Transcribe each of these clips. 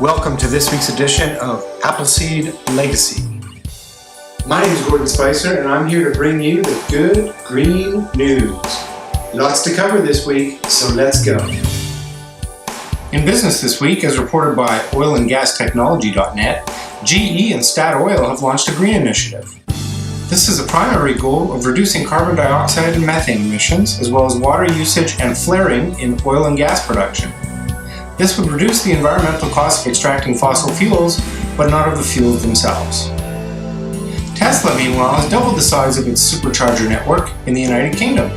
Welcome to this week's edition of Appleseed Legacy. My name is Gordon Spicer and I'm here to bring you the good green news. Lots to cover this week, so let's go. In business this week, as reported by oilandgastechnology.net, GE and Statoil have launched a green initiative. This is a primary goal of reducing carbon dioxide and methane emissions, as well as water usage and flaring in oil and gas production. This would reduce the environmental cost of extracting fossil fuels, but not of the fuels themselves. Tesla, meanwhile, has doubled the size of its supercharger network in the United Kingdom,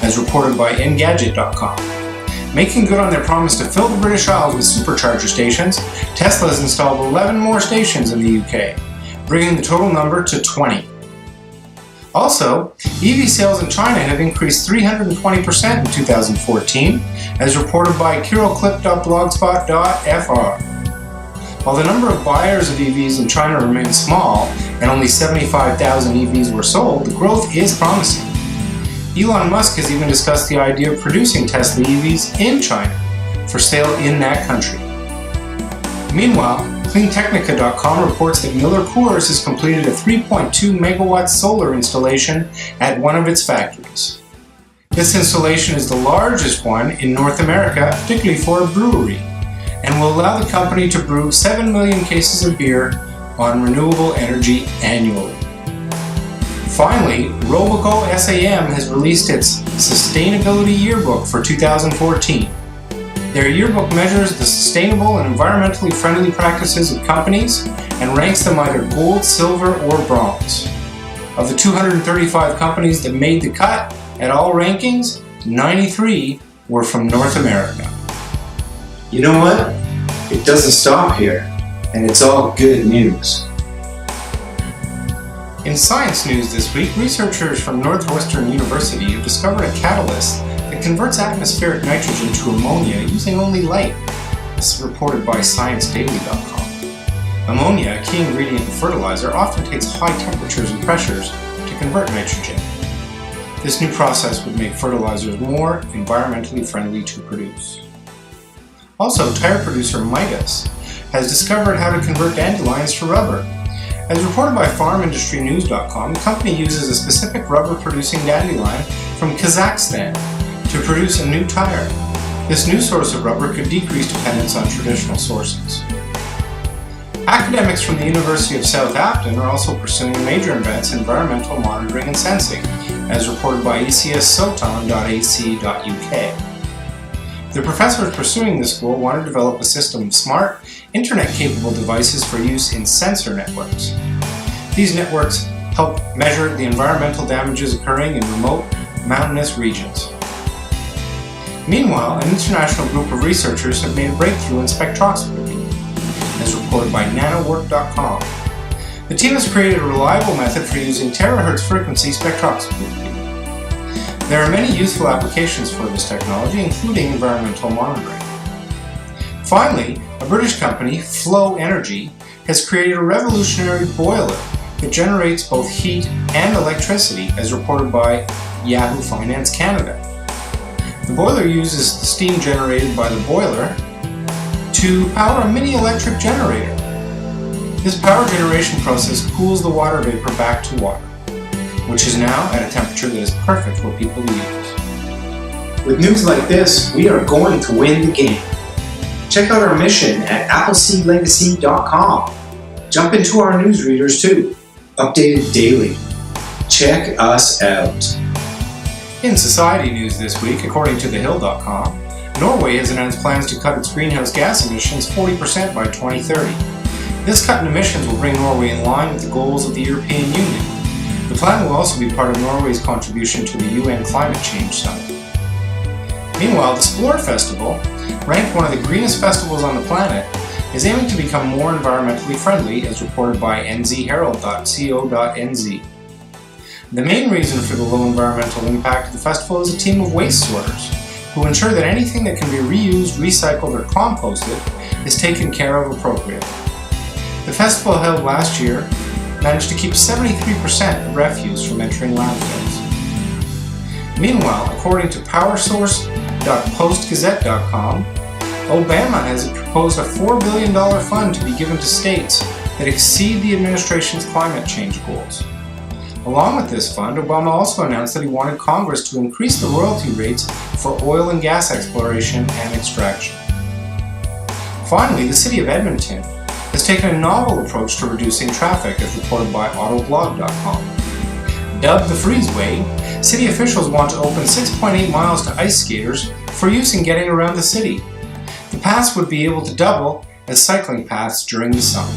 as reported by Engadget.com. Making good on their promise to fill the British Isles with supercharger stations, Tesla has installed 11 more stations in the UK, bringing the total number to 20. Also, EV sales in China have increased 320% in 2014, as reported by kiroclip.blogspot.fr. While the number of buyers of EVs in China remains small, and only 75,000 EVs were sold, the growth is promising. Elon Musk has even discussed the idea of producing Tesla EVs in China for sale in that country. Meanwhile, CleanTechnica.com reports that Miller Coors has completed a 3.2 megawatt solar installation at one of its factories. This installation is the largest one in North America, particularly for a brewery, and will allow the company to brew 7 million cases of beer on renewable energy annually. Finally, Roboco SAM has released its Sustainability Yearbook for 2014. Their yearbook measures the sustainable and environmentally friendly practices of companies and ranks them either gold, silver, or bronze. Of the 235 companies that made the cut at all rankings, 93 were from North America. You know what? It doesn't stop here, and it's all good news. In science news this week, researchers from Northwestern University have discovered a catalyst that converts atmospheric nitrogen to ammonia using only light. This is reported by ScienceDaily.com. Ammonia, a key ingredient in fertilizer, often takes high temperatures and pressures to convert nitrogen. This new process would make fertilizers more environmentally friendly to produce. Also, tire producer Midas has discovered how to convert dandelions to rubber. As reported by FarmIndustryNews.com, the company uses a specific rubber-producing dandelion from Kazakhstan to produce a new tire. This new source of rubber could decrease dependence on traditional sources. Academics from the University of Southampton are also pursuing major advance in environmental monitoring and sensing, as reported by ecssoton.ac.uk. The professors pursuing this goal want to develop a system of smart, internet-capable devices for use in sensor networks. These networks help measure the environmental damages occurring in remote, mountainous regions. Meanwhile, an international group of researchers have made a breakthrough in spectroscopy, as reported by nanowork.com. The team has created a reliable method for using terahertz frequency spectroscopy. There are many useful applications for this technology, including environmental monitoring. Finally, a British company, Flow Energy, has created a revolutionary boiler that generates both heat and electricity, as reported by Yahoo Finance Canada. The boiler uses the steam generated by the boiler to power a mini electric generator. This power generation process cools the water vapor back to water, which is now at a temperature that is perfect for people to use. With news like this, we are going to win the game. Check out our mission at appleseedlegacy.com. Jump into our newsreaders too, updated daily. Check us out. In society news this week, according to thehill.com, Norway has announced plans to cut its greenhouse gas emissions 40% by 2030. This cut in emissions will bring Norway in line with the goals of the European Union. The plan will also be part of Norway's contribution to the UN Climate Change Summit. Meanwhile, the Splore Festival, ranked one of the greenest festivals on the planet, is aiming to become more environmentally friendly, as reported by nzherald.co.nz. The main reason for the low environmental impact of the festival is a team of waste sorters, who ensure that anything that can be reused, recycled, or composted is taken care of appropriately. The festival held last year managed to keep 73% of refuse from entering landfills. Meanwhile, according to PowerSource.postgazette.com, Obama has proposed a $4 billion fund to be given to states that exceed the administration's climate change goals. Along with this fund, Obama also announced that he wanted Congress to increase the royalty rates for oil and gas exploration and extraction. Finally, the City of Edmonton has taken a novel approach to reducing traffic, as reported by Autoblog.com. Dubbed the Freezeway, city officials want to open 6.8 miles to ice skaters for use in getting around the city. The paths would be able to double as cycling paths during the summer.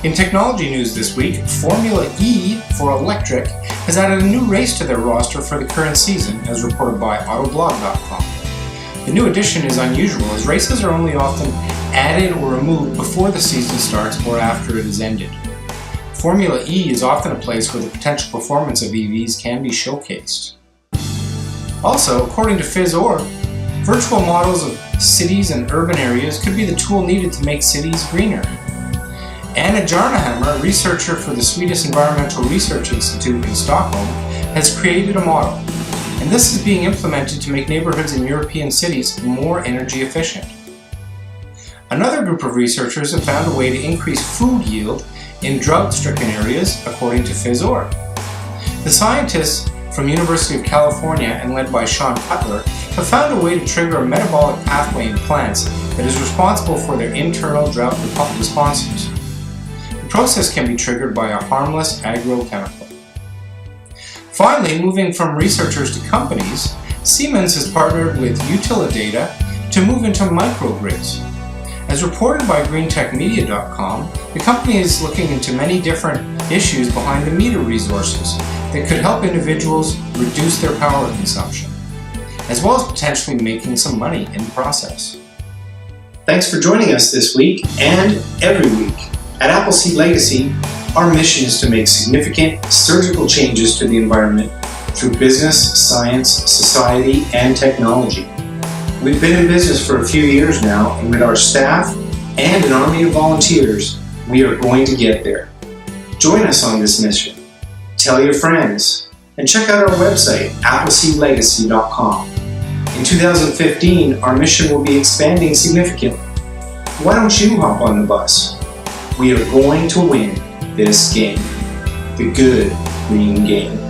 In technology news this week, Formula E for electric has added a new race to their roster for the current season, as reported by Autoblog.com. The new addition is unusual, as races are only often added or removed before the season starts or after it is ended. Formula E is often a place where the potential performance of EVs can be showcased. Also, according to Fizzor, virtual models of cities and urban areas could be the tool needed to make cities greener. Anna Jarnahammer, a researcher for the Swedish Environmental Research Institute in Stockholm, has created a model, and this is being implemented to make neighborhoods in European cities more energy efficient. Another group of researchers have found a way to increase food yield in drought-stricken areas, according to Fizzor. The scientists from University of California and led by Sean Cutler have found a way to trigger a metabolic pathway in plants that is responsible for their internal drought responses. The process can be triggered by a harmless agrochemical. Finally, moving from researchers to companies, Siemens has partnered with Utilidata to move into microgrids. As reported by greentechmedia.com, the company is looking into many different issues behind the meter resources that could help individuals reduce their power consumption, as well as potentially making some money in the process. Thanks for joining us this week and every week. At Appleseed Legacy, our mission is to make significant surgical changes to the environment through business, science, society, and technology. We've been in business for a few years now, and with our staff and an army of volunteers, we are going to get there. Join us on this mission. Tell your friends, and check out our website, appleseedlegacy.com. In 2015, our mission will be expanding significantly. Why don't you hop on the bus? We are going to win this game, the good green game.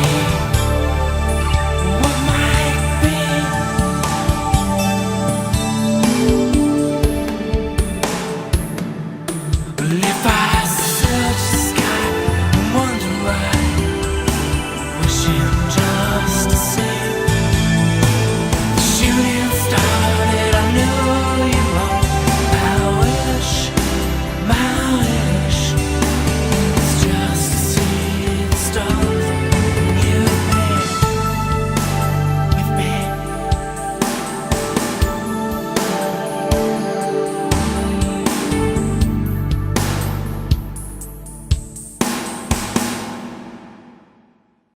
day.